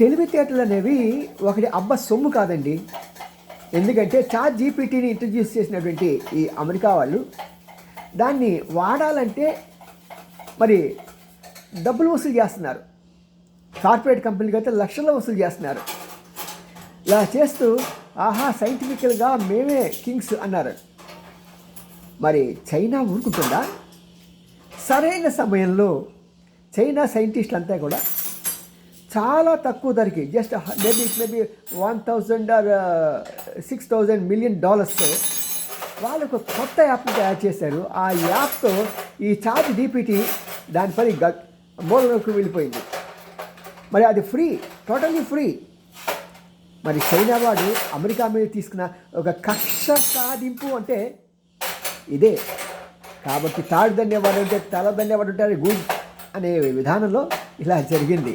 తెలివితేటలు అనేవి ఒకటి అబ్బ సొమ్ము కాదండి. ఎందుకంటే చాట్ జీపీటీని ఇంట్రడ్యూస్ చేసినటువంటి ఈ అమెరికా వాళ్ళు దాన్ని వాడాలంటే మరి డబ్బులు వసూలు చేస్తున్నారు. కార్పొరేట్ కంపెనీకి అయితే లక్షల్లో వసూలు చేస్తున్నారు. ఇలా చేస్తూ ఆహా సైంటిఫికల్గా మేమే కింగ్స్ అన్నారు. మరి చైనా ఊరుకుంటుందా? సరైన సమయంలో చైనా సైంటిస్టులు అంతా కూడా చాలా తక్కువ ధరకి జస్ట్ మేబీ 1000 ఆర్ $6,000 మిలియన్ వాళ్ళు ఒక కొత్త యాప్ని తయారు చేశారు. ఆ యాప్తో ఈ చాట్ జీపీటీ దానిపై మూలలోకి వెళ్ళిపోయింది. మరి అది ఫ్రీ, టోటల్లీ ఫ్రీ. మరి చైనా వాడు అమెరికా మీద తీసుకున్న ఒక కక్ష సాధింపు అంటే ఇదే. కాబట్టి తాడు ధన్యవాడు అంటే తల ధన్యవాడు అంటే గుడ్ అనే విధానంలో ఇలా జరిగింది.